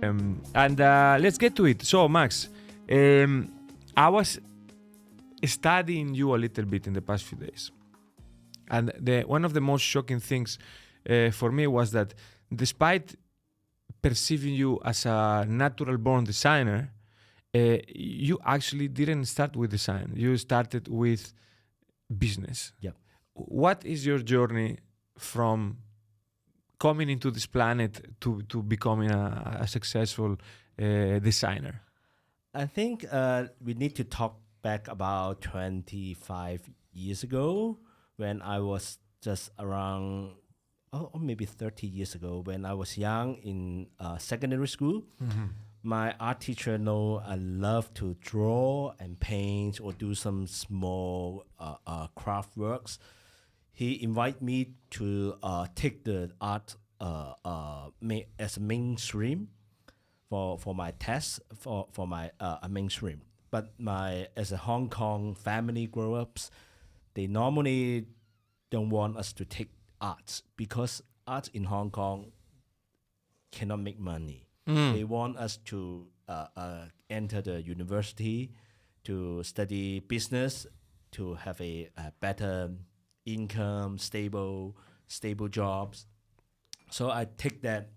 And let's get to it. So, Max, I was studying you a little bit in the past few days. And one of the most shocking things for me was that despite perceiving you as a natural born designer, you actually didn't start with design. You started with business. Yep. What is your journey from coming into this planet to becoming a successful designer? I think we need to talk back about 25 years ago when I was just around, or maybe 30 years ago when I was young in secondary school. My art teacher know I love to draw and paint or do some small craft works. He invited me to take the art as a mainstream for my test for my mainstream. But as a Hong Kong family grow-ups, they normally don't want us to take arts because art in Hong Kong cannot make money. They want us to enter the university, to study business, to have a better income, stable jobs. So I take that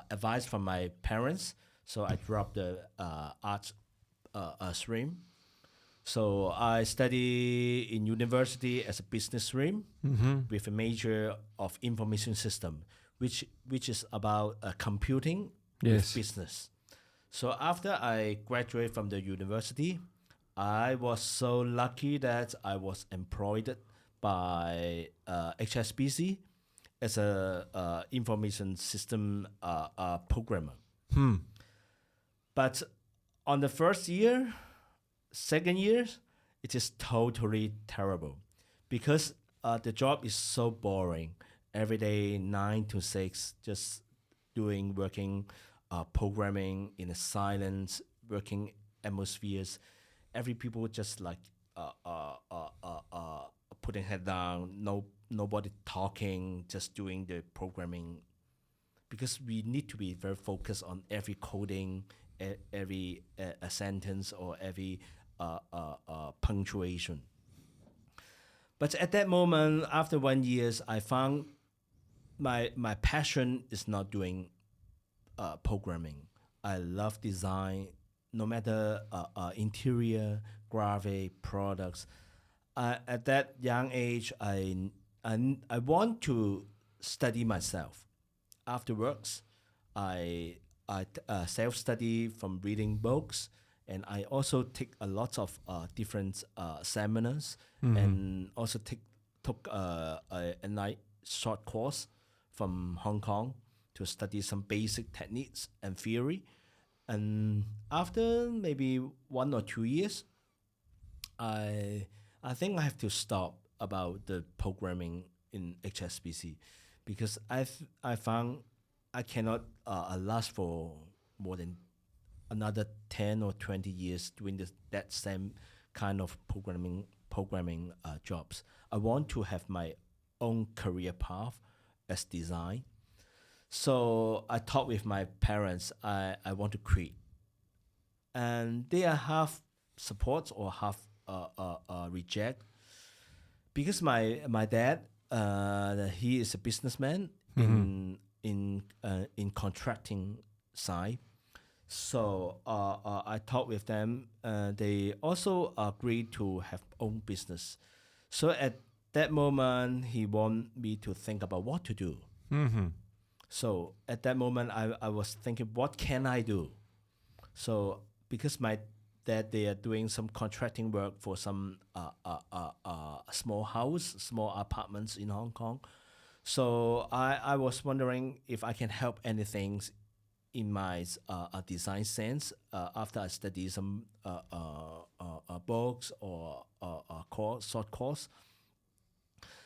advice from my parents. So I dropped the art stream. So I study in university as a business stream with a major of information system, which is about computing with business. So after I graduated from the university, I was so lucky that I was employed by HSBC as a information system programmer. But on the first year, second year, it is totally terrible because the job is so boring. Every day, 9 to 6, just working, programming in a silence, working atmospheres. Every people just like putting head down, nobody talking, just doing the programming. Because we need to be very focused on every coding, every a sentence or every punctuation. But at that moment, after 1 year, I found my passion is not doing programming. I love design, no matter interior, graphic, products. At that young age, I want to study myself. Afterwards, I self-study from reading books, and I also take a lot of different seminars, and also took a night short course from Hong Kong to study some basic techniques and theory. And after maybe 1 or 2 years, I think I have to stop about the programming in HSBC because I found I cannot last for more than another 10 or 20 years doing that same kind of programming jobs. I want to have my own career path as design. So I talked with my parents. I want to quit, and they are half support or half reject because my dad he is a businessman in contracting side. So I talked with them. They also agreed to have own business. So at that moment, he want me to think about what to do. So at that moment, I was thinking, what can I do? So because my dad, they are doing some contracting work for some small house, small apartments in Hong Kong. So I was wondering if I can help anything in my design sense after I study some books or short course.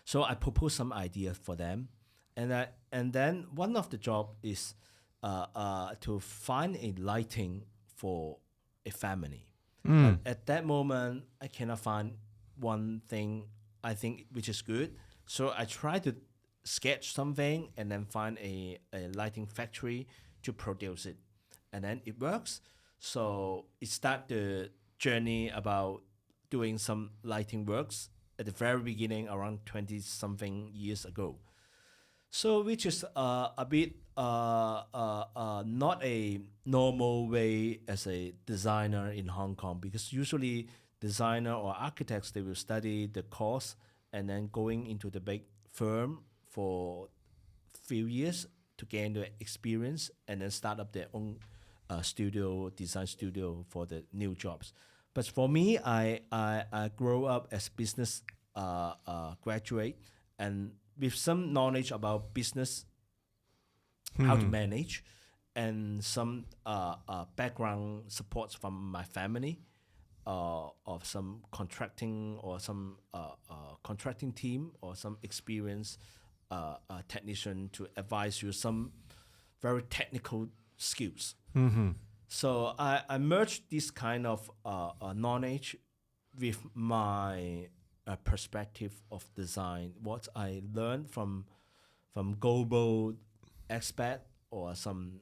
So I proposed some ideas for them, and then one of the job is to find a lighting for a family. But at that moment, I cannot find one thing I think which is good. So I try to sketch something and then find a lighting factory to produce it, and then it works. So it start the journey about doing some lighting works at the very beginning around 20 something years ago. So which is a bit not a normal way as a designer in Hong Kong, because usually designer or architects, they will study the course and then going into the big firm for few years to gain the experience and then start up their own design studio for the new jobs. But for me, I grew up as business graduate and with some knowledge about business, how to manage, and some background supports from my family, of some contracting or some contracting team or some experienced technician to advise you some very technical skills. So I merged this kind of knowledge with my perspective of design, what I learned from global expat or some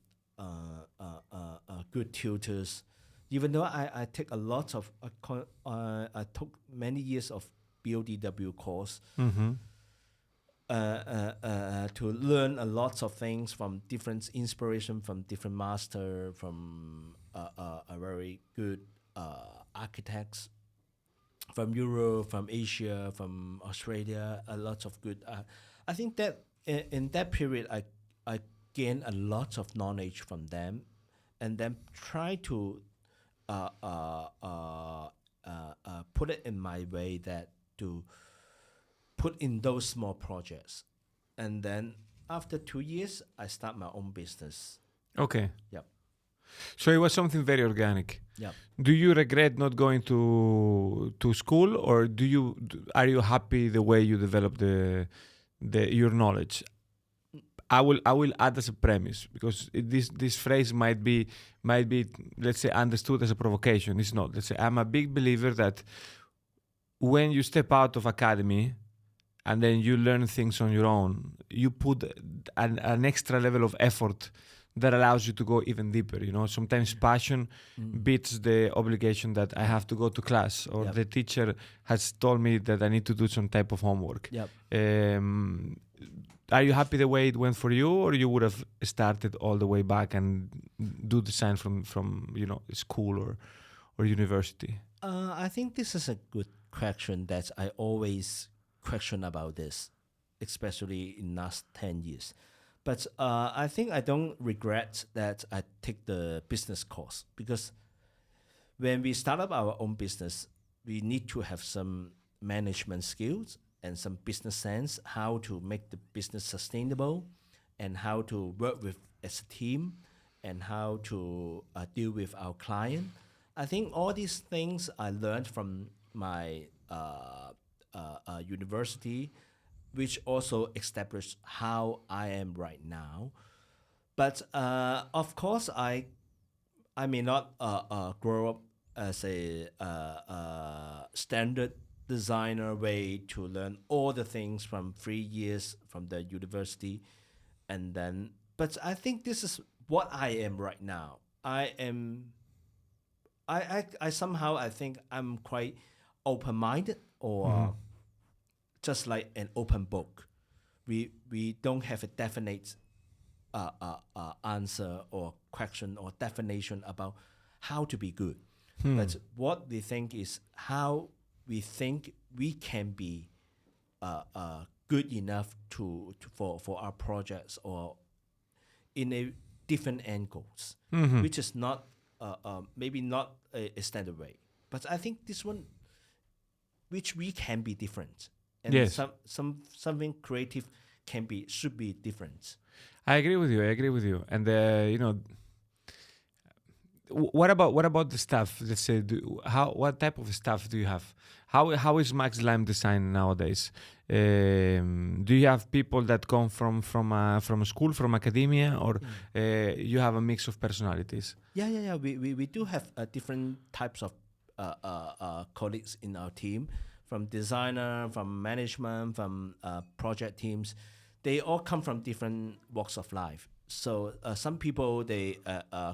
good tutors. Even though I take a lot of I took many years of BODW course to learn a lot of things from different inspiration from different master, from a very good architects from Europe, from Asia, from Australia, a lot of good. I think that in that period, I gained a lot of knowledge from them, and then try to put it in my way that to put in those small projects, and then after 2 years, I start my own business. Okay. Yep. So it was something very organic. Yep. Do you regret not going to school, or are you happy the way you developed your knowledge? I will add as a premise, because this phrase might be let's say understood as a provocation. It's not. Let's say I'm a big believer that when you step out of academy and then you learn things on your own, you put an extra level of effort that allows you to go even deeper. Sometimes passion beats the obligation that I have to go to class, or the teacher has told me that I need to do some type of homework. Yep. Are you happy the way it went for you, or you would have started all the way back and do design from school or university? I think this is a good question that I always question about this, especially in last 10 years. But I think I don't regret that I take the business course, because when we start up our own business, we need to have some management skills and some business sense, how to make the business sustainable, and how to work with as a team, and how to deal with our client. I think all these things I learned from my university, which also established how I am right now. But of course, I may not grow up as a standard designer way to learn all the things from 3 years from the university, and then. But I think this is what I am right now. I somehow I think I'm quite open-minded, or just like an open book. We don't have a definite answer or question or definition about how to be good. But what we think is how we think we can be good enough for our projects, or in a different angles, which is not maybe not a standard way. But I think this one, which we can be different, and Yes. something creative should be different. I agree with you. And what about the staff? Let's say, what type of staff do you have? How is Max Lam Design nowadays? Do you have people that come from school, from academia, or you have a mix of personalities? Yeah. We do have different types of colleagues in our team, from designer, from management, from project teams. They all come from different walks of life. So some people they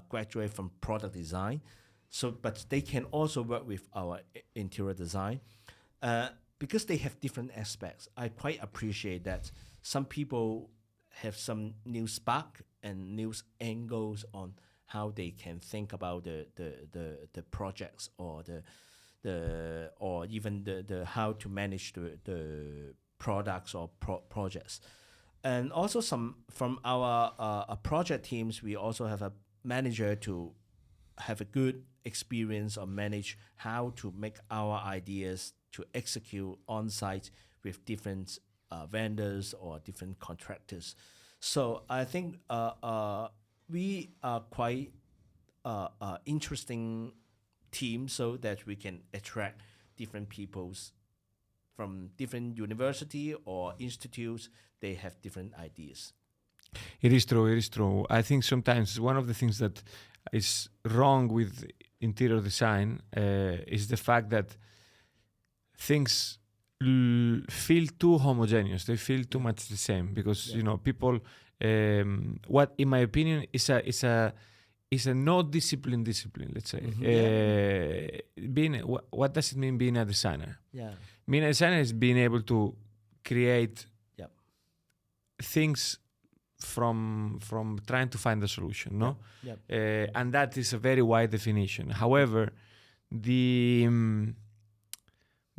graduate from product design, so but they can also work with our interior design, because they have different aspects. I quite appreciate that some people have some new spark and new angles on how they can think about the projects or the or even the how to manage the products or projects. And also some from our project teams, we also have a manager to have a good experience or manage how to make our ideas to execute on site with different vendors or different contractors. So I think we are quite interesting team so that we can attract different peoples from different university or institutes. They have different ideas. It is true. It is true. I think sometimes one of the things that is wrong with interior design is the fact that things feel too homogeneous. They feel too much the same because Yeah. you know people. What, in my opinion, is a no discipline discipline. Let's say. Being what does it mean being a designer? Yeah. Being a designer is being able to create Yep. things from trying to find a solution, no? Yep. And that is a very wide definition. However, the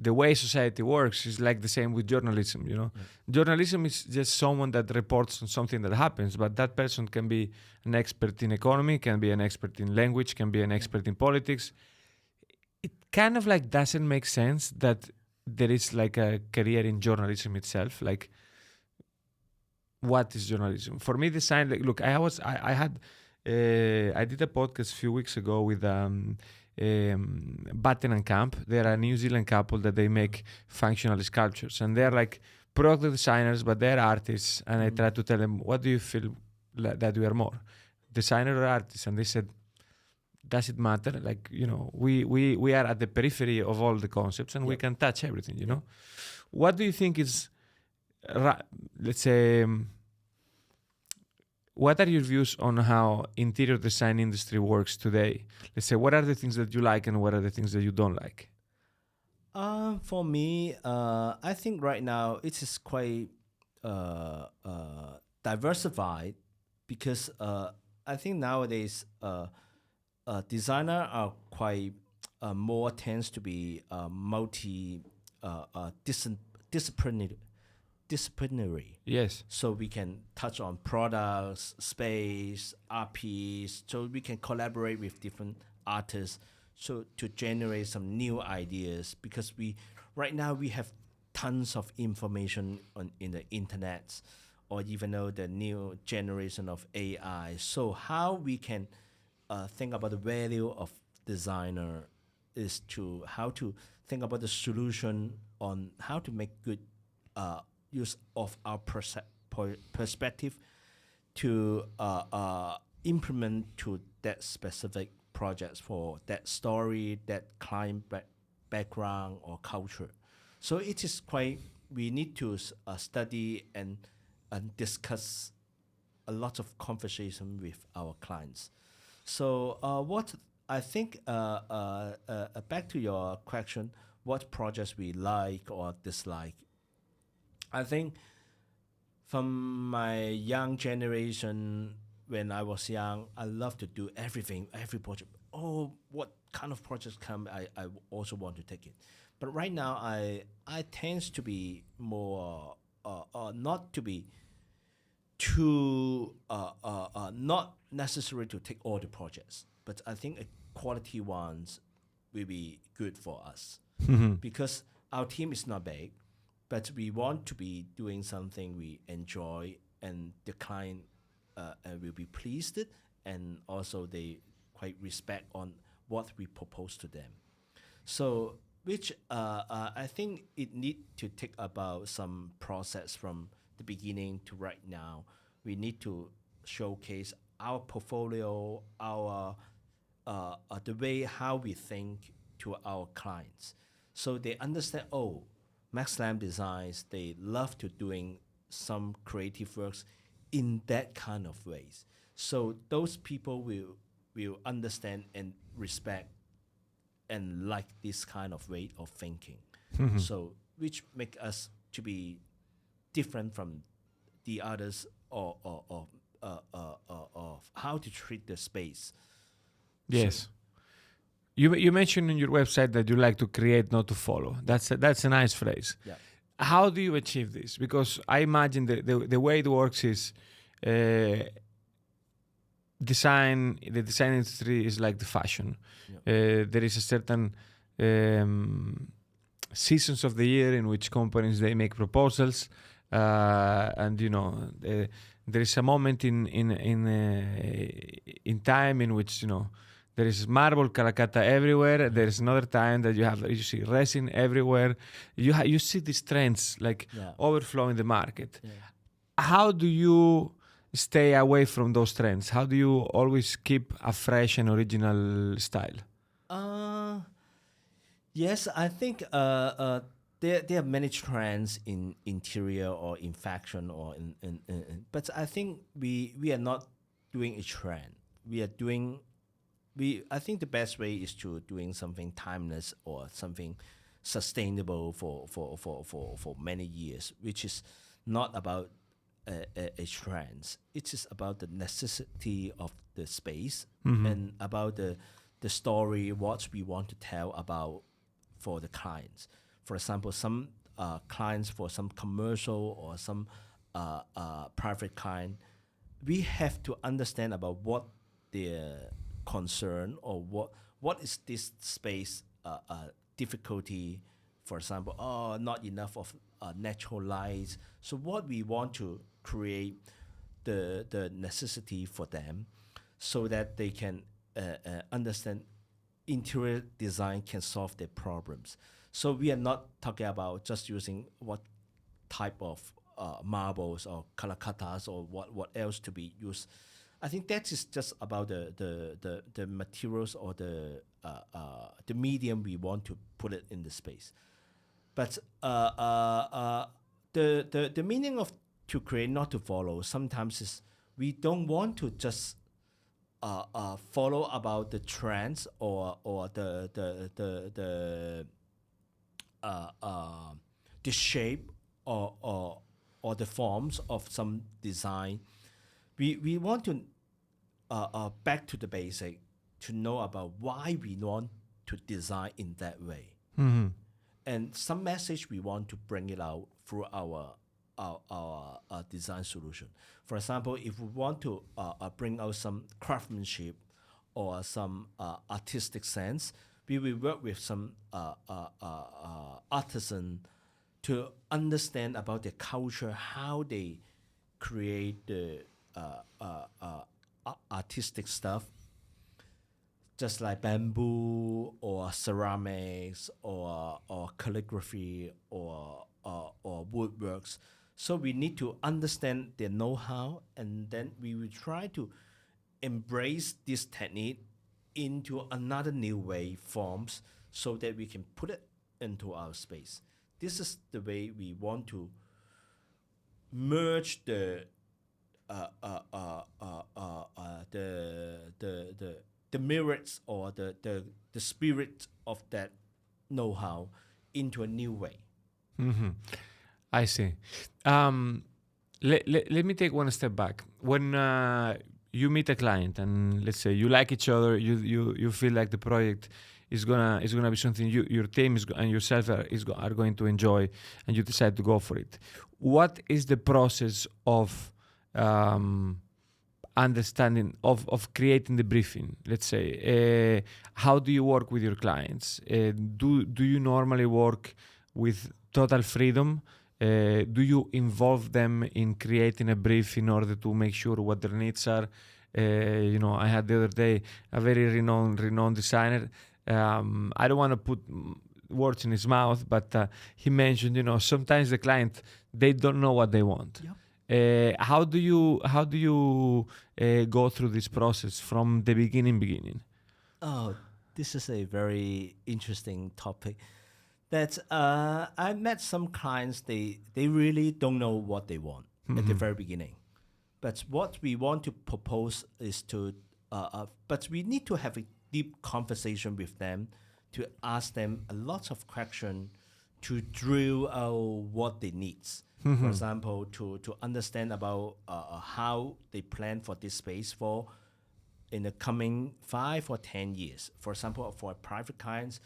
the way society works is like the same with journalism, you know. Journalism is just someone that reports on something that happens, but that person can be an expert in economy, can be an expert in language, can be an expert in politics. It kind of like doesn't make sense that there is like a career in journalism itself. Like, what is journalism? For me, design. Like, look, I did a podcast a few weeks ago with Batten and Camp. They're a New Zealand couple that they make functional sculptures, and they're like product designers, but they're artists. And I tried to tell them, what do you feel that we are more, designer or artist? And they said, does it matter? Like, you know, we are at the periphery of all the concepts, and we can touch everything. You know, what do you think is, let's say, what are your views on how interior design industry works today? Let's say, what are the things that you like and what are the things that you don't like? For me, I think right now it is quite diversified because I think nowadays designer are quite more tends to be multi disciplinary. Yes. So we can touch on products, space, RPs, so we can collaborate with different artists so to generate some new ideas because we right now we have tons of information in the internet or even though the new generation of AI. So how we can think about the value of designer is to how to think about the solution on how to make good use of our perspective to implement to that specific projects for that story, that client background or culture. So it is quite, we need to study and discuss a lot of conversation with our clients. So what I think, back to your question, what projects we like or dislike. I think from my young generation, when I was young, I love to do everything, every project. Oh, what kind of projects come? I also want to take it. But right now, I tends to be more not to be too not necessary to take all the projects, but I think quality ones will be good for us because our team is not big, but we want to be doing something we enjoy and the client will be pleased and also they quite respect on what we propose to them. So which I think it need to take about some process from the beginning to right now. We need to showcase our portfolio, our the way how we think to our clients, so they understand. Oh, Max Lam Designs, they love to doing some creative works in that kind of ways. So those people will understand and respect and like this kind of way of thinking. So which make us to be different from the others, or of how to treat the space. Yes. You mentioned in your website that you like to create, not to follow. That's a nice phrase. Yeah. How do you achieve this? Because I imagine the way it works is the design industry is like the fashion. There is a certain seasons of the year in which companies they make proposals, and there is a moment in time in which there is marble Calcutta everywhere. There is another time that you see resin everywhere. You see these trends like overflowing the market. How do you stay away from those trends? How do you always keep a fresh and original style? Yes, I think there are many trends in interior or in fashion or in but I think we are not doing a trend. I think the best way is to doing something timeless or something sustainable for many years, which is not about a trend. It is about the necessity of the space and about the story, what we want to tell about for the clients. For example, some clients for some commercial or some private client, we have to understand about what their concern or what is this space difficulty. For example, not enough of natural light. So what we want to create the necessity for them, so that they can understand interior design can solve their problems. So we are not talking about just using what type of marbles or calcuttas or what else to be used. I think that is just about the materials or the medium we want to put it in the space. But the meaning of to create, not to follow, sometimes is we don't want to just follow about the trends or the shape or the forms of some design. We want to back to the basic, to know about why we want to design in that way, and some message we want to bring it out through our design solution. For example, if we want to bring out some craftsmanship or some artistic sense, we will work with some artisan to understand about their culture, how they create the artistic stuff, just like bamboo or ceramics or calligraphy or woodworks. So we need to understand their know-how, and then we will try to embrace this technique into another new way forms, so that we can put it into our space. This is the way we want to merge the merits or the spirit of that know-how into a new way. I see. Let me take one step back. When you meet a client and let's say you like each other, you feel like the project is gonna be something your team and yourself are going to enjoy, and you decide to go for it. What is the process of understanding of creating the briefing? Let's say, how do you work with your clients? Do you normally work with total freedom? Do you involve them in creating a brief in order to make sure what their needs are? I had the other day a very renowned designer. I don't want to put words in his mouth, but he mentioned, sometimes the client, they don't know what they want. Yep. How do you go through this process from the beginning? Oh, this is a very interesting topic. That I met some clients, they really don't know what they want at the very beginning. But what we want to propose is but we need to have a deep conversation with them to ask them a lot of questions to drill out what they need. For example, to understand about how they plan for this space for in the coming 5 or 10 years. For example, for private clients,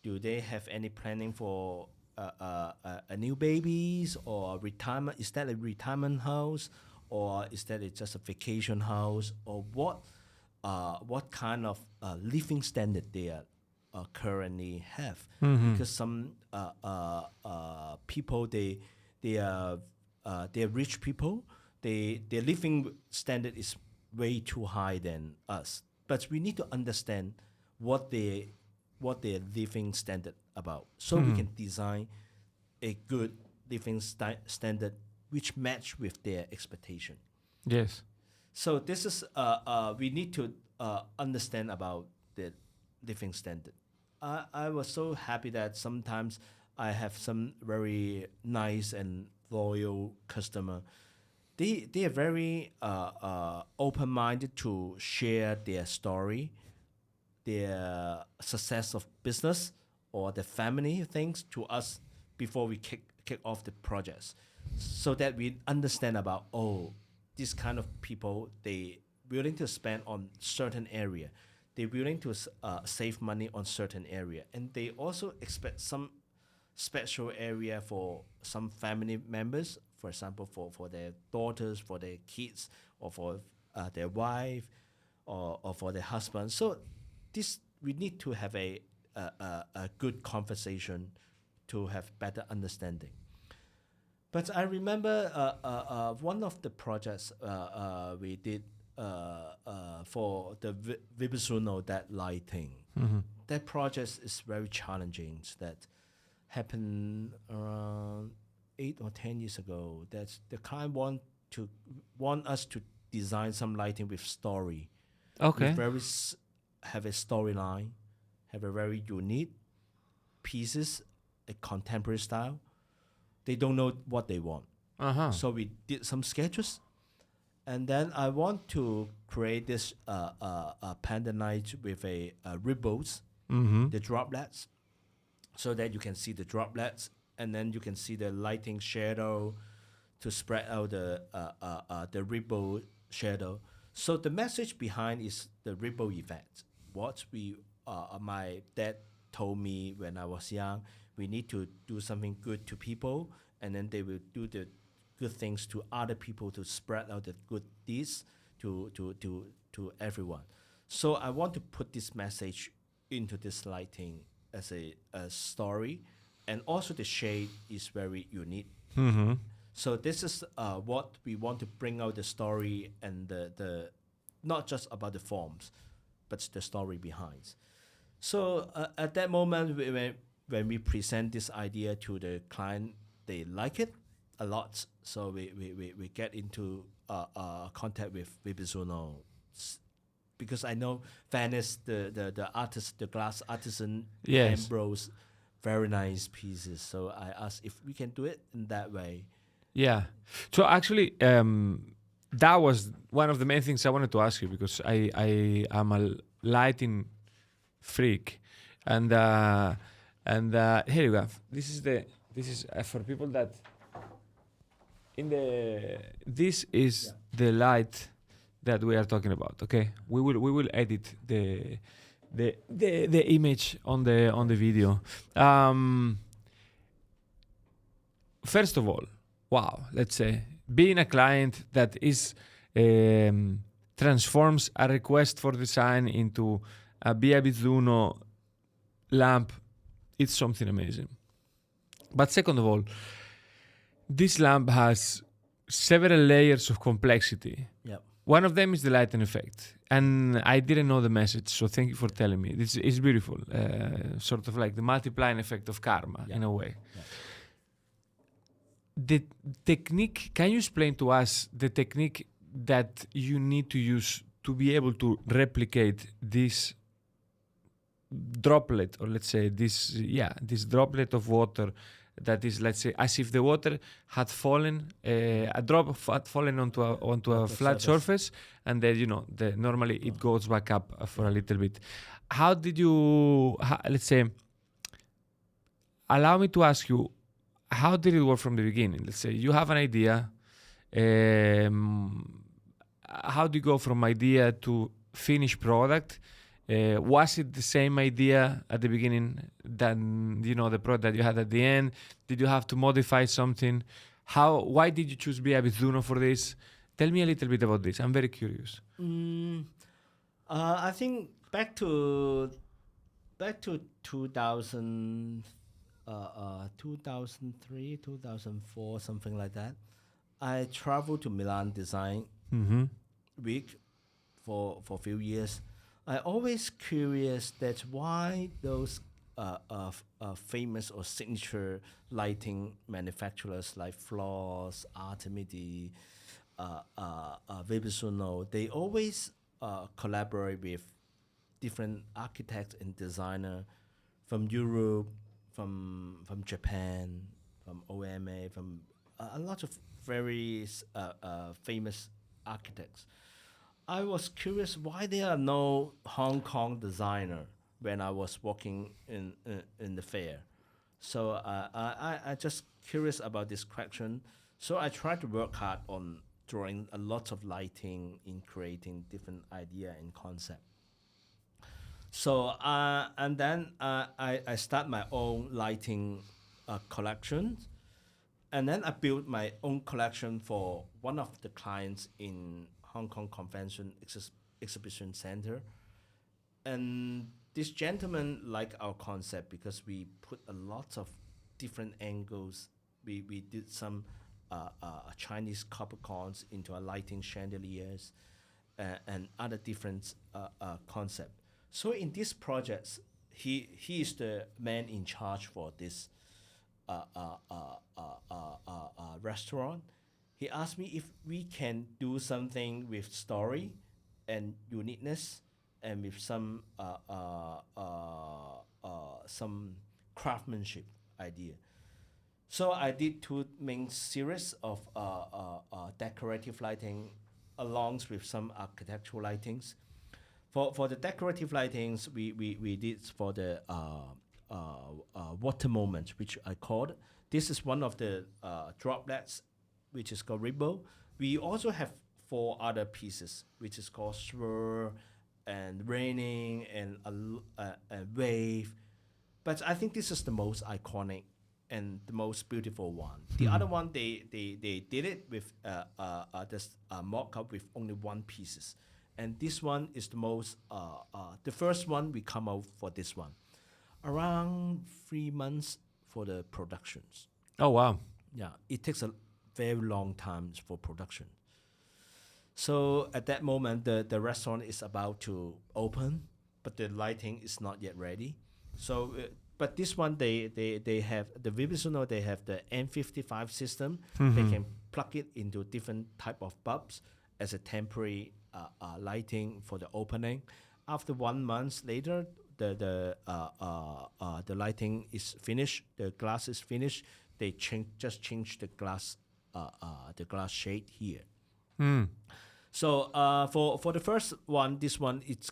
do they have any planning for a new babies or retirement? Is that a retirement house, or is that just a vacation house, or what kind of living standard they currently have? Because some people they're rich people. Their living standard is way too high than us. But we need to understand what their living standard about, so we can design a good living standard which match with their expectation. Yes. So this is we need to understand about the living standard. I was so happy that sometimes I have some very nice and loyal customer. They are very open-minded to share their story, their success of business, or the family things to us before we kick off the projects, so that we understand about, this kind of people, they willing to spend on certain area, they willing to save money on certain area, and they also expect some special area for some family members, for example, for their daughters, for their kids, or for their wife, or for their husband. So this, we need to have a good conversation to have better understanding. But I remember one of the projects we did for the Viabizzuno, that lighting. That project is very challenging. That happened around 8 or 10 years ago. That the client want us to design some lighting with story. Okay. With have a storyline, have a very unique pieces, a contemporary style. They don't know what they want. So we did some sketches, and then I want to create this pendant light with a ripples, the droplets, so that you can see the droplets, and then you can see the lighting shadow to spread out the ripple shadow. So the message behind is the ripple effect. What my dad told me when I was young, we need to do something good to people, and then they will do the good things to other people to spread out the good deeds to everyone. So I want to put this message into this lighting as a story, and also the shade is very unique. So this is what we want to bring out, the story, and the not just about the forms, but the story behind. So at that moment, when we present this idea to the client, they like it a lot. So we get into contact with Viabizzuno, because I know Venice, the artist, the glass artisan, Ambrose, very nice pieces. So I asked if we can do it in that way. Yeah. So actually, that was one of the main things I wanted to ask you, because I am a lighting freak, and here you go. This is for people that this is the light that we are talking about. Okay, we will edit the image on the video. First of all, wow, let's say being a client that is transforms a request for design into a Viabizzuno lamp, it's something amazing. But second of all, this lamp has several layers of complexity. Yep. One of them is the lighting effect, and I didn't know the message, so thank you for telling me. This is beautiful, sort of like the multiplying effect of karma, in a way. Yeah. The technique, can you explain to us the technique that you need to use to be able to replicate this droplet, or let's say this droplet of water that is, let's say, as if the water had fallen, a drop had fallen onto a flat surface, and then normally it goes back up for a little bit. How did you, let's say, allow me to ask you, how did it work from the beginning? Let's say you have an idea. How do you go from idea to finished product? Was it the same idea at the beginning than the product that you had at the end? Did you have to modify something? Why did you choose Viabizzuno for this? Tell me a little bit about this. I'm very curious. I think back to 2000, 2003, 2004, something like that. I traveled to Milan Design Week for a few years. I always curious that why those famous or signature lighting manufacturers like Flaws, Artemidi, Viabizzuno, they always collaborate with different architects and designer from Europe, from Japan, from OMA, from a lot of very famous architects. I was curious why there are no Hong Kong designer when I was walking in the fair. So I just curious about this question. So I tried to work hard on drawing a lot of lighting in creating different idea and concept. So and then I start my own lighting collection, and then I built my own collection for one of the clients in Hong Kong Convention Exhibition Center. And this gentleman liked our concept because we put a lot of different angles. We did some Chinese copper cones into our lighting chandeliers and other different concept. So in this project, he is the man in charge for this restaurant. He asked me if we can do something with story and uniqueness and with some craftsmanship idea. So I did two main series of decorative lighting along with some architectural lightings. For the decorative lightings, we did for the water moment, which I called. This is one of the droplets, which is called Ribble. We also have 4 other pieces, which is called swirl and raining and a wave. But I think this is the most iconic and the most beautiful one. The other one, they did it with this mock-up with only 1 pieces. And this one is the most, the first one we come out for this one. Around 3 months for the productions. Oh, wow. Yeah, it takes a very long time for production. So at that moment, the restaurant is about to open, but the lighting is not yet ready. So, but this one, they have, the Viabizzuno, they have the N55 system. They can plug it into different type of bulbs as a temporary lighting for the opening. After 1 month later, the lighting is finished, the glass is finished. They just change the glass shade here. So for the first one, this one it's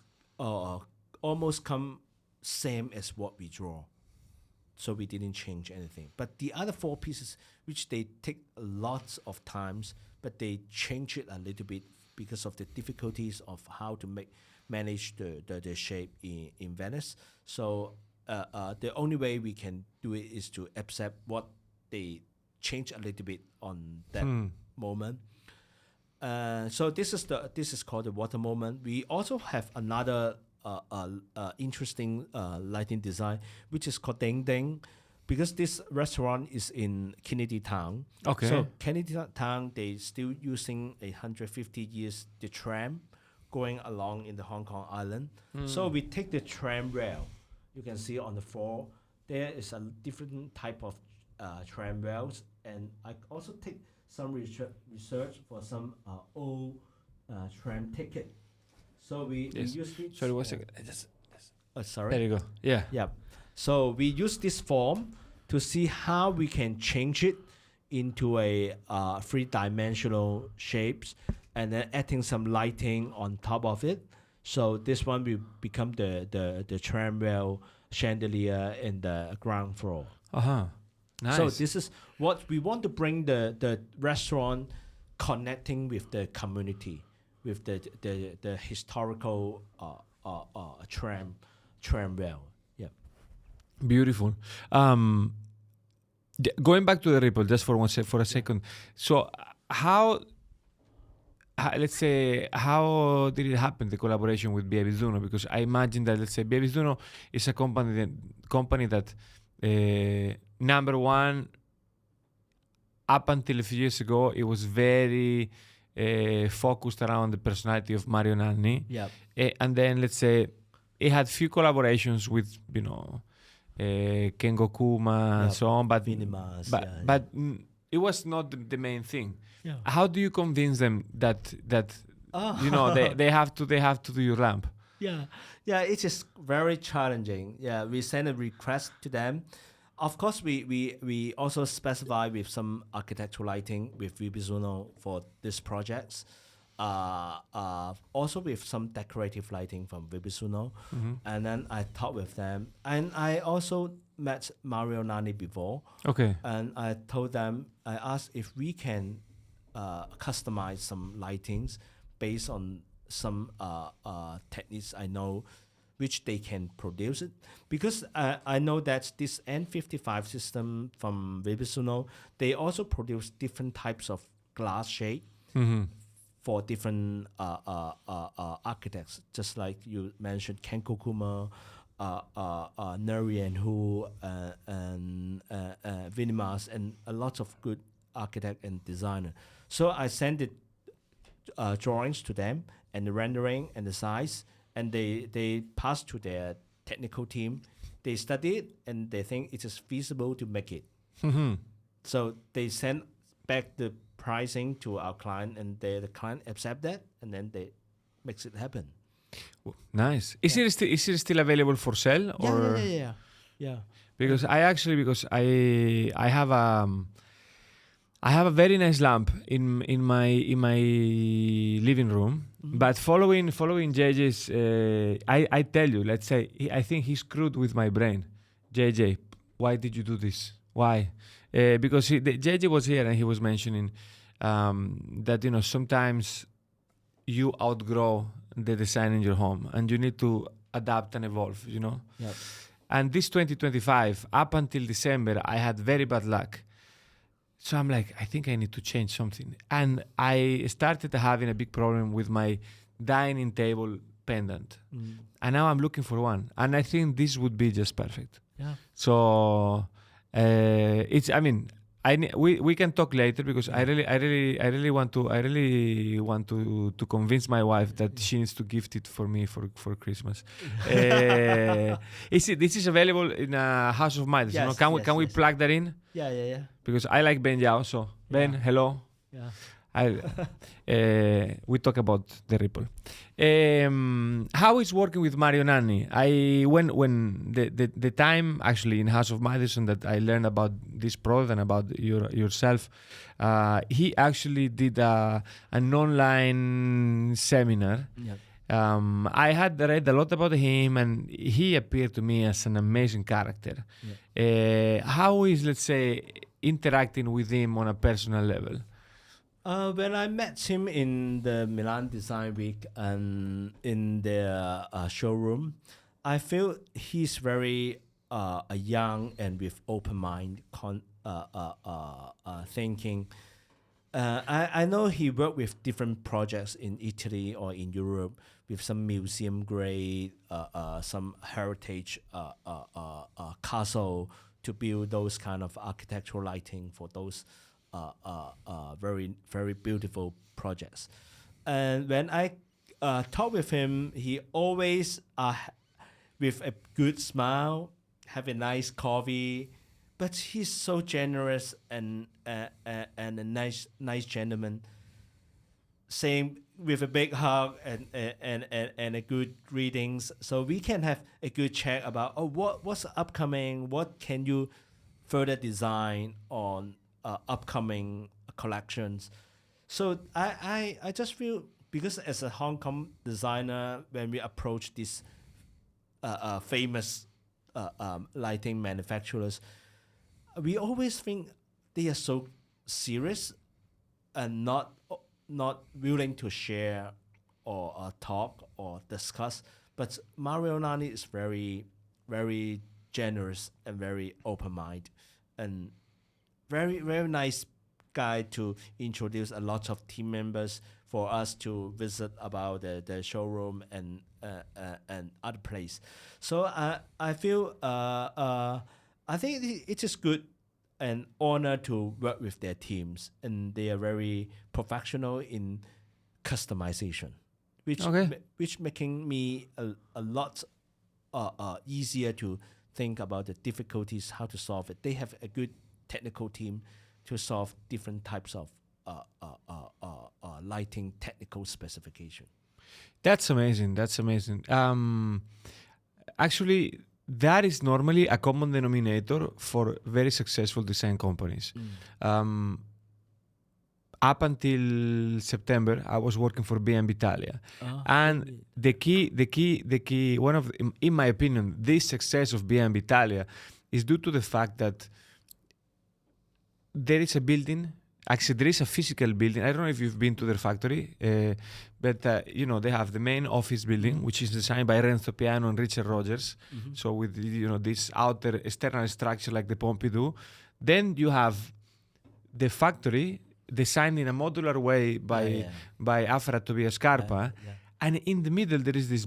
almost come same as what we draw. So we didn't change anything. But the other 4 pieces, which they take lots of times, but they change it a little bit because of the difficulties of how to manage the shape in Venice. So the only way we can do it is to accept what they change a little bit on that moment. So this is called the water moment. We also have another interesting lighting design, which is called Ding Ding, because this restaurant is in Kennedy Town. Okay. So Kennedy Town, they still using 150 years the tram going along in the Hong Kong Island. So we take the tram rail. You can see on the floor there is a different type of tram rails, and I also take some research for some old tram ticket. So we use it. Sorry, 1 second. Sorry. There you go. Yeah. Yeah. So we use this form to see how we can change it into a three-dimensional shapes, and then adding some lighting on top of it. So this one will become the tramway chandelier in the ground floor. Nice. So this is what we want to bring the restaurant connecting with the community, with the historical tramway. Yeah. Beautiful. Going back to the Ripple, just for a second. So let's say, how did it happen, the collaboration with Viabizzuno? Because I imagine that, let's say, Viabizzuno is a company that number one, up until a few years ago, it was very focused around the personality of Mario Nanni. Yeah. And then, let's say, it had few collaborations with, Kengo Kuma and so on, but it was not the main thing. Yeah. How do you convince them that they have to do your lamp? Yeah, it is very challenging. Yeah, we send a request to them. Of course, we also specify with some architectural lighting with Ribble for these projects. Also with some decorative lighting from Viabizzuno. And then I talked with them, and I also met Mario Nanni before. Okay. And I told them, I asked if we can customize some lightings based on some techniques I know, which they can produce it. Because I know that this N55 system from Viabizzuno, they also produce different types of glass shade for different architects, just like you mentioned, Ken Kokuma, Neri and Hu, and Vinimas, and a lot of good architect and designer. So I sent it drawings to them, and the rendering and the size, and they pass to their technical team. They study it, and they think it is feasible to make it. So they send back the pricing to our client, and the client accept that, and then they makes it happen. Nice. Is it still available for sale? Or? Yeah. Because I have a very nice lamp in my living room. But following JJ's, I tell you, let's say, I think he screwed with my brain. JJ, why did you do this? Why? Because JJ was here and he was mentioning that sometimes you outgrow the design in your home and you need to adapt and evolve. Yep. And this 2025, up until December, I had very bad luck. So I'm like, I think I need to change something. And I started having a big problem with my dining table pendant. And now I'm looking for one. And I think this would be just perfect. Yeah. So we can talk later, because I really want to convince my wife that she needs to gift it for me for Christmas. This is available in House of Midas. Yes, Can we plug that in? Yeah. Because I like Ben Yao. So Ben, hello. Yeah. We talk about the Ripple. How is working with Mario Nanni? When the time actually in House of Madison that I learned about this product and about yourself, he actually did an online seminar. Yep. I had read a lot about him, and he appeared to me as an amazing character. Yep. How is, let's say, interacting with him on a personal level? When I met him in the Milan Design Week and in the showroom, I feel he's very young and with open mind thinking. I know he worked with different projects in Italy or in Europe with some museum grade, some heritage castle to build those kind of architectural lighting for those very, very beautiful projects. And when I talk with him, he always with a good smile, have a nice coffee, but he's so generous and a nice gentleman. Same with a big hug and a good greetings, so we can have a good chat about what's upcoming, what can you further design on upcoming collections. So I just feel, because as a Hong Kong designer, when we approach these famous lighting manufacturers, we always think they are so serious and not willing to share or talk or discuss. But Mario Nanni is very, very generous and very open-minded and very, very nice guy to introduce a lot of team members for us to visit about the showroom and other place. So I feel I think it is good and honor to work with their teams, and they are very professional in customization, which making me a lot easier to think about the difficulties, how to solve it. They have a good technical team to solve different types of lighting technical specification. That's amazing. That's amazing. Actually, that is normally a common denominator for very successful design companies. Up until September, I was working for BMW Italia, and the key, in my opinion, this success of BMW Italia is due to the fact that there is a building. Actually, there is a physical building. I don't know if you've been to their factory, but they have the main office building, which is designed by Renzo Piano and Richard Rogers. So with this outer external structure like the Pompidou. Then you have the factory designed in a modular way by Afra Tobias Scarpa. And in the middle, there is this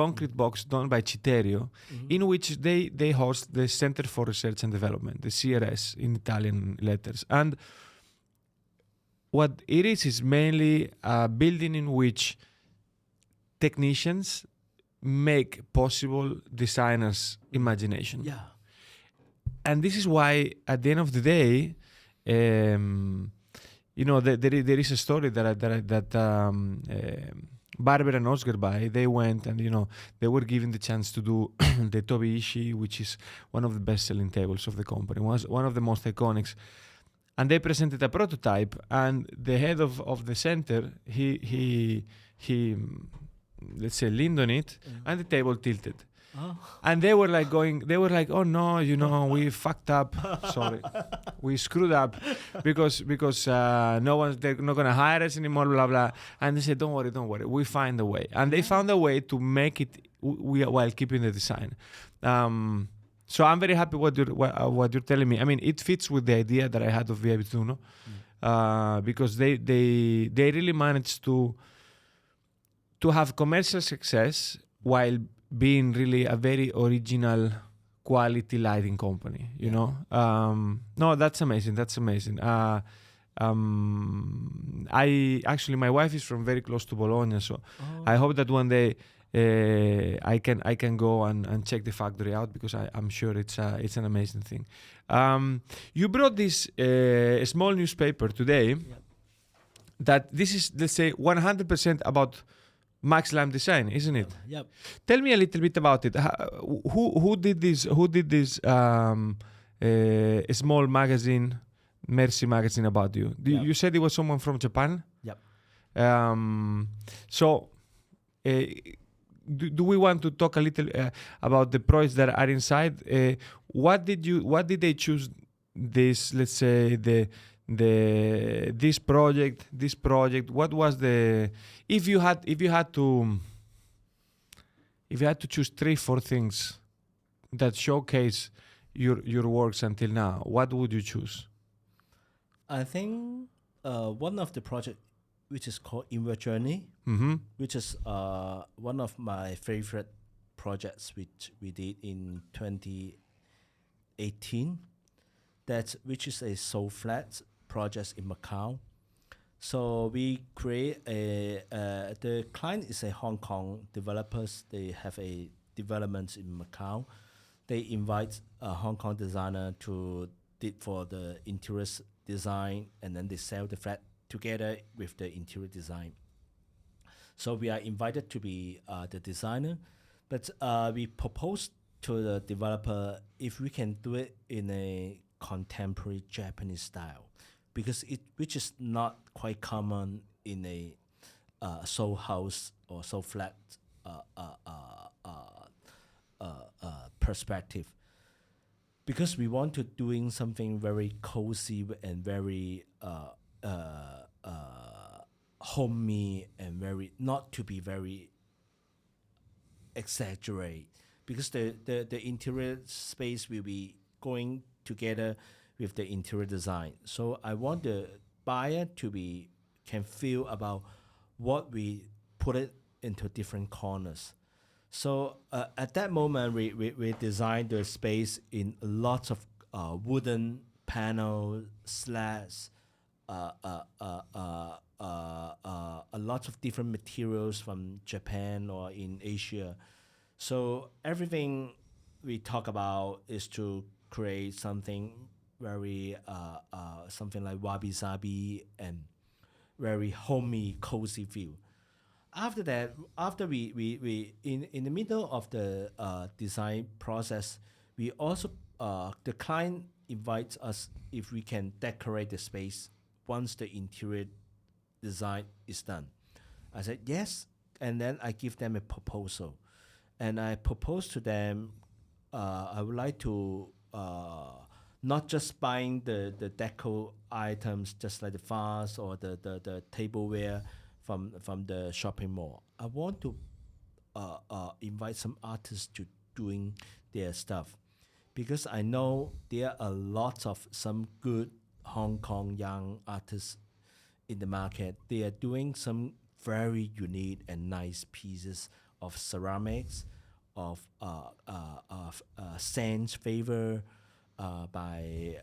concrete box done by Citerio, in which they host the Center for Research and Development, the CRS in Italian letters. And what it is mainly a building in which technicians make possible designers' imagination. Yeah. And this is why, at the end of the day, there is a story that Barbara and Oscar they went and they were given the chance to do the Tobii Ishii, which is one of the best-selling tables of the company, was one of the most iconic. And they presented a prototype, and the head of the center, he let's say leaned on it, and the table tilted. And they were like, oh no, we fucked up. Sorry, we screwed up because they're not gonna hire us anymore, blah blah. And they said, don't worry, we find a way. And they found a way to make it while keeping the design. So I'm very happy what you're telling me. I mean, it fits with the idea that I had of Viabizzuno, because they really managed to have commercial success while being really a very original quality lighting company. No, that's amazing. My wife is from very close to Bologna, so I hope that one day I can go and check the factory out, because I'm sure it's an amazing thing. You brought this small newspaper today that this is, let's say, 100% about Max Lam Design, isn't it? Yep. Tell me a little bit about it. Who did this? Who did this small magazine, Mercy magazine, about you? You said it was someone from Japan. Yep. So. Do we want to talk a little about the projects that are inside? What did they choose this? Let's say this project. What was the? If you had to choose 3-4 things that showcase your works until now, what would you choose? I think one of the projects, which is called Inward Journey, which is one of my favorite projects, which we did in 2018. Which is a soul flat project in Macau. So we create the client is a Hong Kong developers. They have a development in Macau. They invite a Hong Kong designer to did for the interior design, and then they sell the flat together with the interior design. So we are invited to be the designer, but we proposed to the developer if we can do it in a contemporary Japanese style, because which is not quite common in a soul house or soul flat perspective. Because we want to doing something very cozy and very homey and very not to be very exaggerate, because the interior space will be going together with the interior design. So I want the buyer to be can feel about what we put it into different corners. So at that moment, we designed the space in lots of wooden panels, slats, a lot of different materials from Japan or in Asia. So everything we talk about is to create something very something like wabi-sabi and very homey, cozy feel. After that, after we in the middle of the design process, we also the client invites us if we can decorate the space once the interior design is done. I said yes, and then I give them a proposal, and I propose to them I would like to not just buying the deco items, just like the vase or the tableware from the shopping mall. I want to invite some artists to doing their stuff, because I know there are lots of some good Hong Kong young artists in the market. They are doing some very unique and nice pieces of ceramics, of Sans Favor by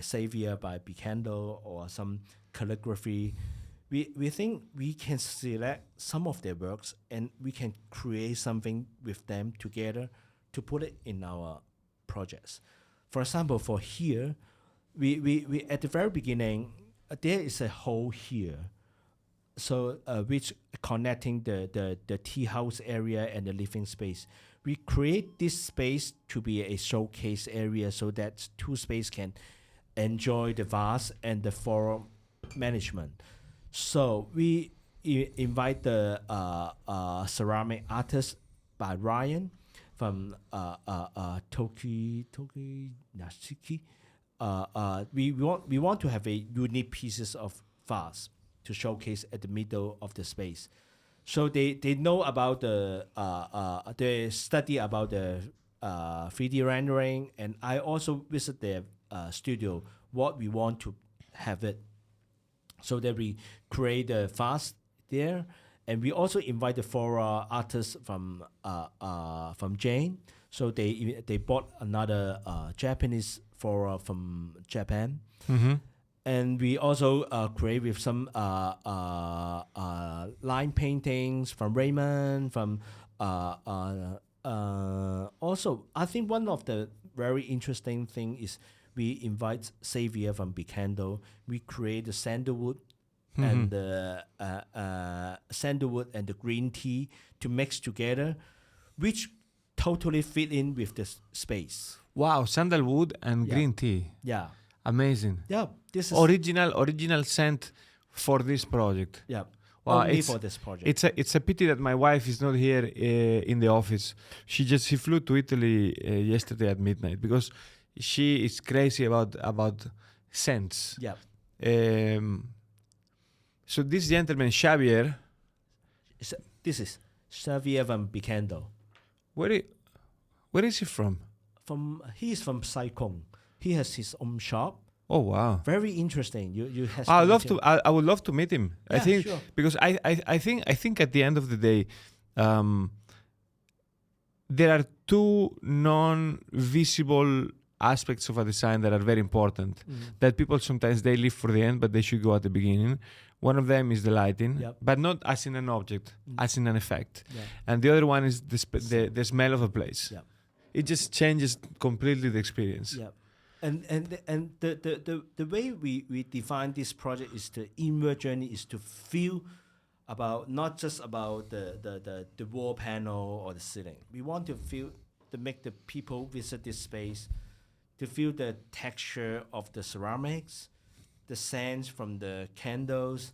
Xavier, by Bicando, or some calligraphy. We think we can select some of their works and we can create something with them together to put it in our projects. For example, for here, we at the very beginning, there is a hole here, so which connecting the tea house area and the living space. We create this space to be a showcase area so that two space can enjoy the vase and the forum management. So we invite the ceramic artist by Ryan from Toki Nashiki. We want to have a unique pieces of vase to showcase at the middle of the space. So they know about the study about the 3D rendering, and I also visit their studio what we want to have it, so that we create the vase there, and we also invite the floral artists from Jane. So they bought another Japanese flora from Japan. Mm-hmm. And we also create with some line paintings from Raymond, from also, I think one of the very interesting thing is we invite Xavier from Bicando. We create the sandalwood and the sandalwood and the green tea to mix together, which totally fit in with the space. Wow, sandalwood and green tea. Yeah. Amazing. Yeah. This is original scent for this project. Yeah. Wow, only for this project. It's a pity that my wife is not here in the office. She flew to Italy yesterday at midnight because she is crazy about scents. Yeah. So this gentleman Xavier, this is Xavier from Bicando. where is he from? He is from Saikong. He has his own shop. Oh wow! Very interesting. You have. I would love to meet him. Yeah, I think sure. because I think at the end of the day, there are two non-visible aspects of a design that are very important that people sometimes they leave for the end, but they should go at the beginning. One of them is the lighting, but not as in an object, as in an effect. Yeah. And the other one is the smell of a place. Yeah. It just changes completely the experience. Yeah. And the way we define this project is the inward journey is to feel about not just about the wall panel or the ceiling. We want to feel to make the people visit this space to feel the texture of the ceramics, the scents from the candles,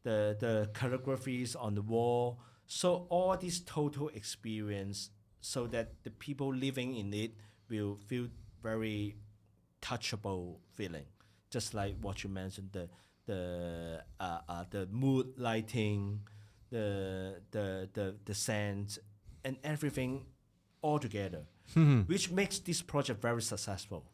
the calligraphies on the wall. So all this total experience, so that the people living in it will feel very touchable feeling, just like what you mentioned, the mood lighting, the scent, and everything all together, which makes this project very successful.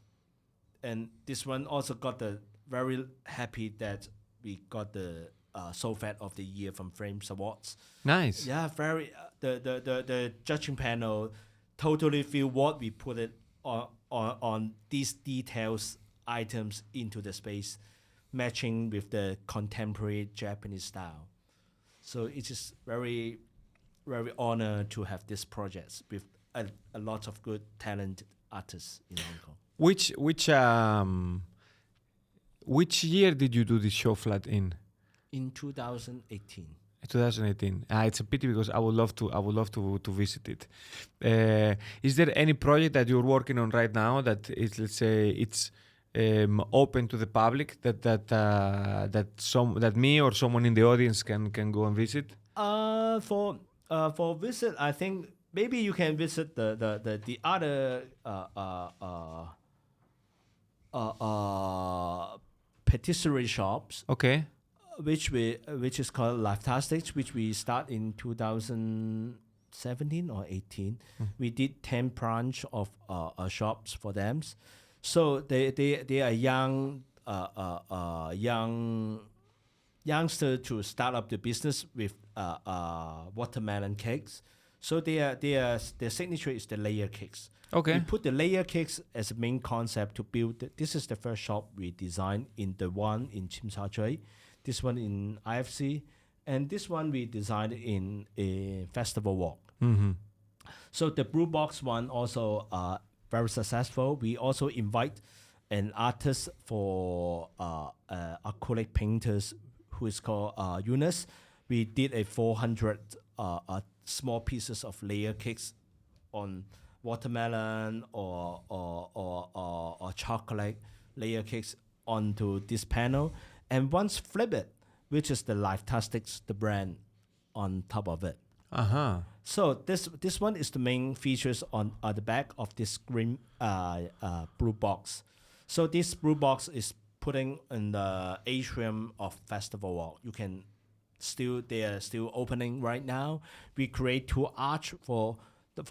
And this one also got the very happy that we got the Soulfat of the Year from Frames Awards. Nice. Yeah, very. The judging panel totally feel what we put it on these details items into the space, matching with the contemporary Japanese style. So it is very, very honored to have this project with a lot of good talented artists in Hong Kong. Which year did you do this show flat in? In 2018. 2018. It's a pity because I would love to visit it. Is there any project that you're working on right now that is, let's say, it's open to the public that me or someone in the audience can go and visit? For visit, I think maybe you can visit the other patisserie shops. Okay. Which is called Lifetastics, which we start in 2017 or 18. We did 10 branch of shops for them. So they are youngster to start up the business with watermelon cakes. So their signature is the layer cakes. Okay. We put the layer cakes as a main concept to build. This is the first shop we designed in the one in Tsim Sha Tsui. This one in IFC, and this one we designed in a festival walk. So the Blue Box one also very successful. We also invite an artist for acrylic painters who is called Eunice. We did a 400 small pieces of layer cakes on watermelon or chocolate layer cakes onto this panel. And once flip it, which is the Lifetastics, the brand on top of it. So this one is the main features on the back of this green blue box. So this blue box is putting in the atrium of Festival Walk. You can they are still opening right now. We create 2 arch for the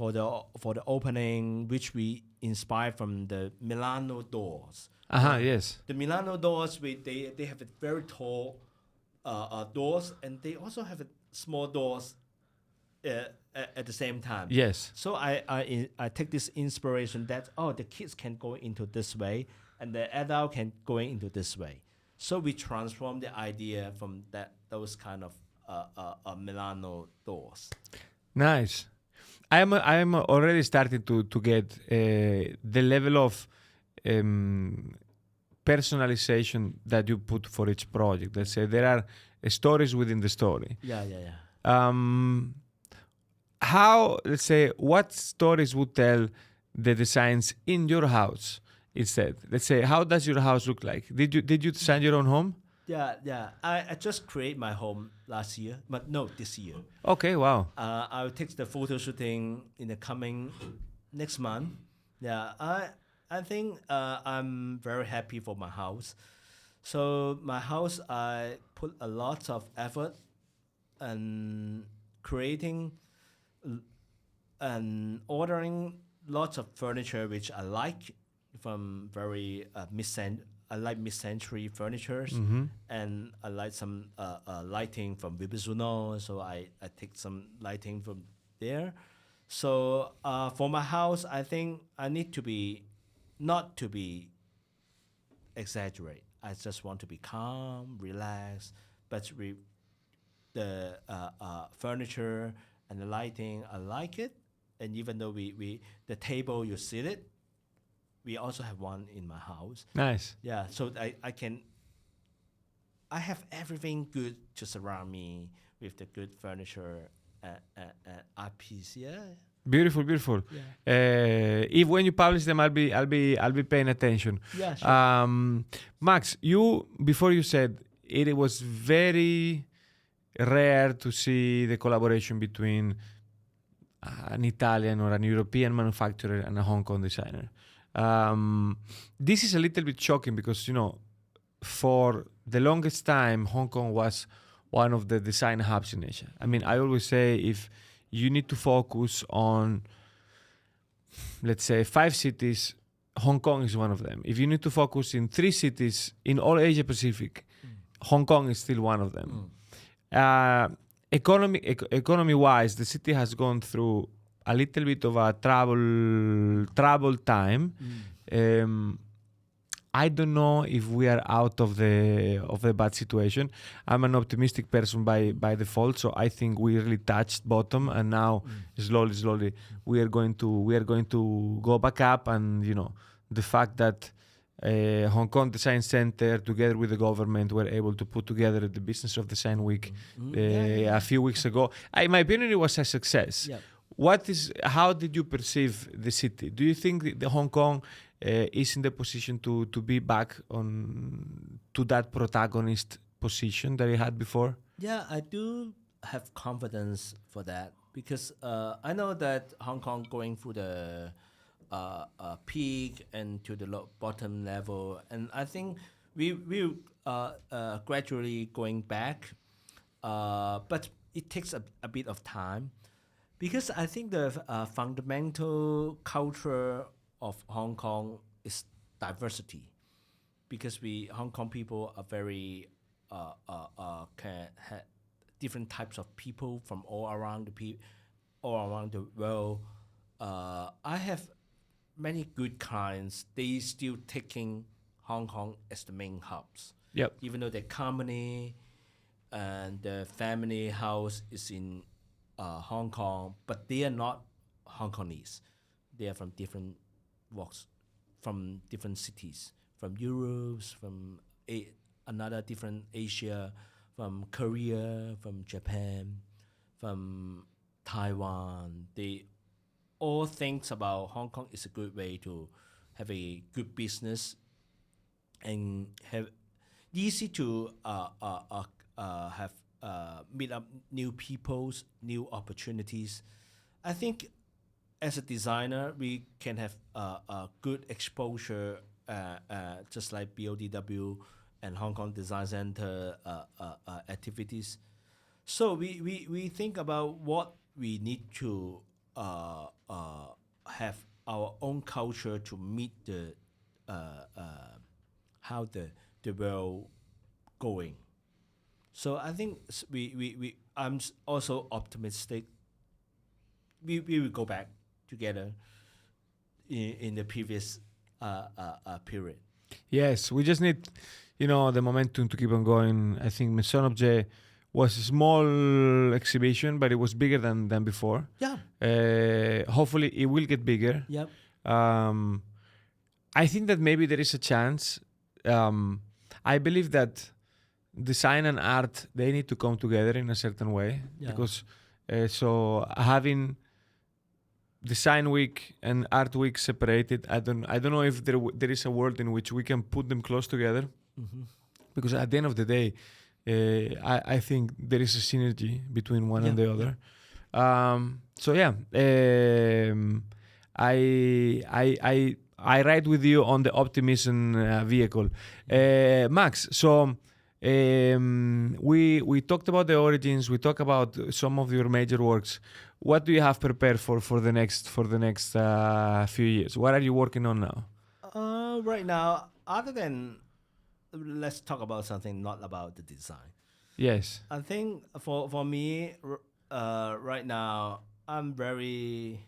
opening, which we inspired from the Milano doors. Yes. The Milano doors, they have a very tall doors, and they also have a small doors at the same time. Yes. So I take this inspiration that the kids can go into this way, and the adult can go into this way. So we transform the idea from those kind of Milano doors. Nice. I'm already starting to get the level of personalization that you put for each project. Let's say there are stories within the story. Yeah. How, let's say, what stories would tell the designs in your house instead? Let's say, how does your house look like? Did you design your own home? Yeah. I just create my home last year, but no, this year. Okay, wow. I'll take the photo shooting in the coming next month. Yeah, I think I'm very happy for my house. So my house, I put a lot of effort and creating and ordering lots of furniture which I like from very I like mid-century furnitures, and I like some lighting from Viabizzuno, so I take some lighting from there. So for my house, I think I need to be not to be exaggerate. I just want to be calm, relaxed, but the furniture and the lighting, I like it. And even though we the table you sit it, we also have one in my house. Nice. Yeah, so I have everything good to surround me with the good furniture art piece. Yeah. Beautiful, beautiful. Yeah. If when you publish them, I'll be paying attention. Yeah, sure. Max, you before you said it was very rare to see the collaboration between an Italian or an European manufacturer and a Hong Kong designer. This is a little bit shocking because for the longest time, Hong Kong was one of the design hubs in Asia. I mean, I always say if you need to focus on, let's say, 5 cities, Hong Kong is one of them. If you need to focus in 3 cities in all Asia Pacific, Hong Kong is still one of them. Economy wise, the city has gone through a little bit of a trouble time. I don't know if we are out of the bad situation. I'm an optimistic person by default, so I think we really touched bottom, and now slowly we are going to go back up. And the fact that Hong Kong Design Center, together with the government, were able to put together the Business of Design Week a few weeks ago. In my opinion, it was a success. Yep. How did you perceive the city? Do you think the Hong Kong is in the position to be back to that protagonist position that it had before? Yeah, I do have confidence for that because I know that Hong Kong going through the peak and to the bottom level, and I think we gradually going back, but it takes a bit of time because I think the fundamental culture of Hong Kong is diversity, because Hong Kong people are very can have different types of people from all around the world. I have many good clients. They still taking Hong Kong as the main hubs. Yep. Even though the company and the family house is in Hong Kong, but they are not Hong Kongese. They are from different walks, from different cities, from Europe, from another different Asia, from Korea, from Japan, from Taiwan. They all think about Hong Kong is a good way to have a good business and have easy to have meet up new peoples, new opportunities. I think as a designer, we can have a good exposure, just like BODW and Hong Kong Design Center activities. So we think about what we need to have our own culture to meet the how the world going. So I think I'm also optimistic. We will go back together in the previous period. Yes, we just need, the momentum to keep on going. I think Maison Objet was a small exhibition, but it was bigger than before. Yeah. Hopefully, it will get bigger. Yep. I think that maybe there is a chance. I believe that design and art, they need to come together in a certain way, because so having Design Week and Art Week separated, I don't know if there is a world in which we can put them close together, because at the end of the day, I think there is a synergy between one and the other. So yeah, I ride with you on the optimism vehicle, Max. So we talked about the origins. We talked about some of your major works. What do you have prepared for the next few years? What are you working on now? Right now, other than let's talk about something not about the design. Yes. I think for me, right now, I'm very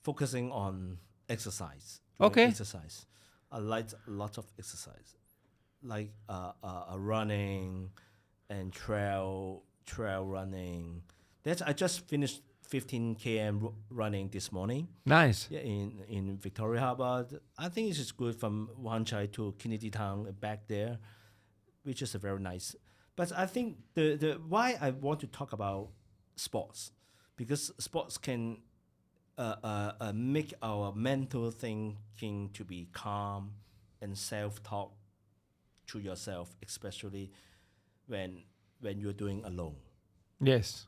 focusing on exercise. Okay. Exercise. I like lots of exercise, like running and trail running. I just finished 15 km running this morning. Nice. Yeah, in Victoria Harbour. I think it's just good from Wan Chai to Kennedy Town and back there, which is a very nice. But I think the why I want to talk about sports, because sports can make our mental thinking to be calm and self-talk to yourself, especially when you're doing alone. Yes.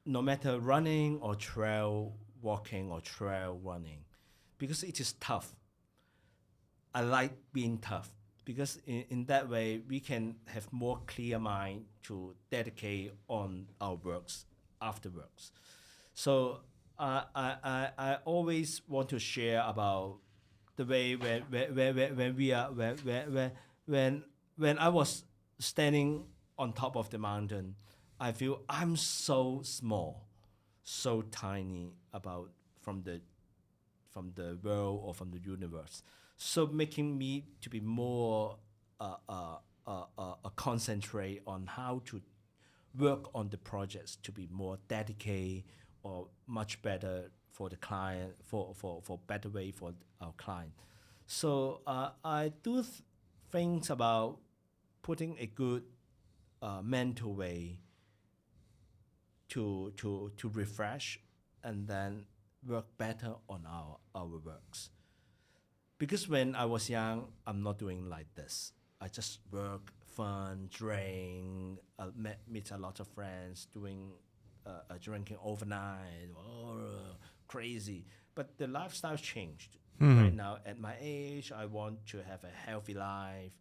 No matter running or trail walking or trail running, because it is tough. I like being tough because in that way we can have more clear mind to dedicate on our works afterwards. So I always want to share about the way when we are when I was standing on top of the mountain, I feel I'm so small, so tiny about from the world or from the universe. So making me to be more concentrate on how to work on the projects to be more dedicated or much better for the client, for better way for our client. So I do things about putting a good mental way to refresh and then work better on our works. Because when I was young, I'm not doing like this. I just work, fun, drink, meet a lot of friends, doing drinking overnight, crazy. But the lifestyle changed. Right now, at my age, I want to have a healthy life,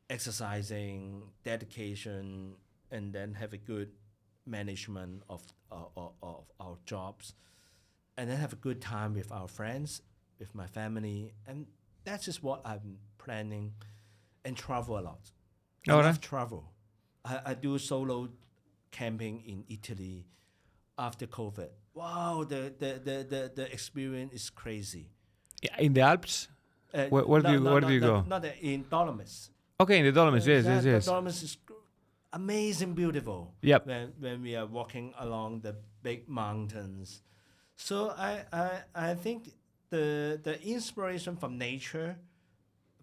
exercising, dedication, and then have a good management of our jobs, and then have a good time with our friends, with my family, and that's just what I'm planning, and travel a lot. I love travel. I do solo camping in Italy after COVID. Wow, the experience is crazy. In the Alps? Where do you go? Not in Dolomites. Okay, in the Dolomites, yes. The Dolomites is amazing, beautiful. Yep. When we are walking along the big mountains, so I think the inspiration from nature,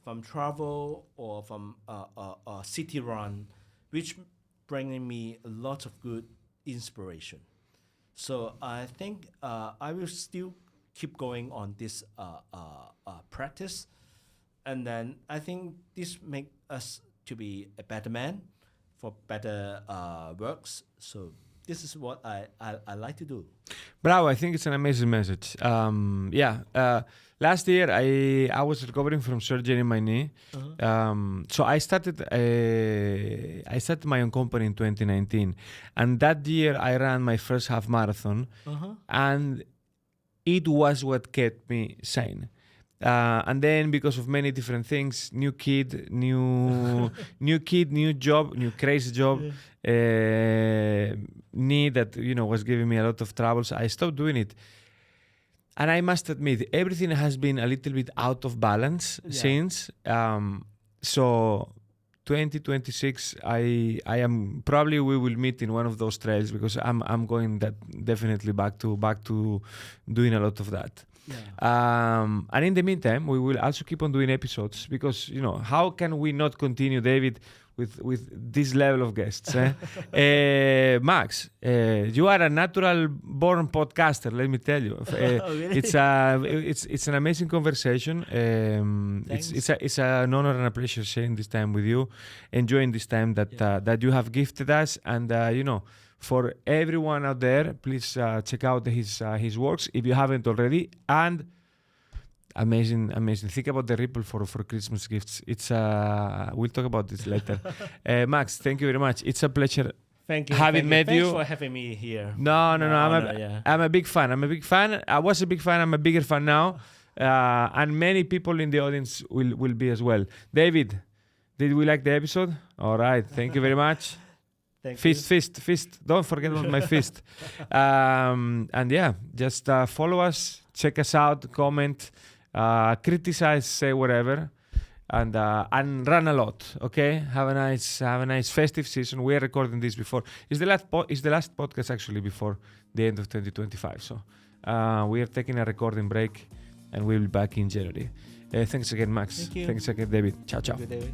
from travel or from a city run, which bringing me a lot of good inspiration. So I think I will still keep going on this practice, and then I think this make us to be a better man, for better works. So this is what I like to do. Bravo, I think it's an amazing message. Last year I was recovering from surgery in my knee. So I started my own company in 2019, and that year I ran my first half marathon, and it was what kept me sane. And then because of many different things, new kid, new job, new crazy job, knee that was giving me a lot of troubles, I stopped doing it. And I must admit, everything has been a little bit out of balance since. So 2026, I am probably, we will meet in one of those trails, because I'm going that definitely back to doing a lot of that. And in the meantime, we will also keep on doing episodes, because how can we not continue, David, with this level of guests? Max, you are a natural born podcaster, let me tell you. Really? It's an amazing conversation. It's an honor and a pleasure sharing this time with you, enjoying this time that you have gifted us, and for everyone out there, please check out his works if you haven't already. And amazing. Think about the Ribble for Christmas gifts. It's we'll talk about this later. Max, thank you very much. It's a pleasure. Thank you. Met you. Thanks for having me here. No. I'm a big fan. I was a big fan. I'm a bigger fan now. And many people in the audience will be as well. David, did we like the episode? All right. Thank you very much. Fist. Don't forget about my fist. And yeah, just follow us, check us out, comment, criticize, say whatever, and run a lot. Okay, have a nice festive season. We are recording this before. It's the last podcast actually before the end of 2025. So we are taking a recording break, and we'll be back in January. Thanks again, Max. Thank you. Thanks again, David. Ciao. Thank you, David.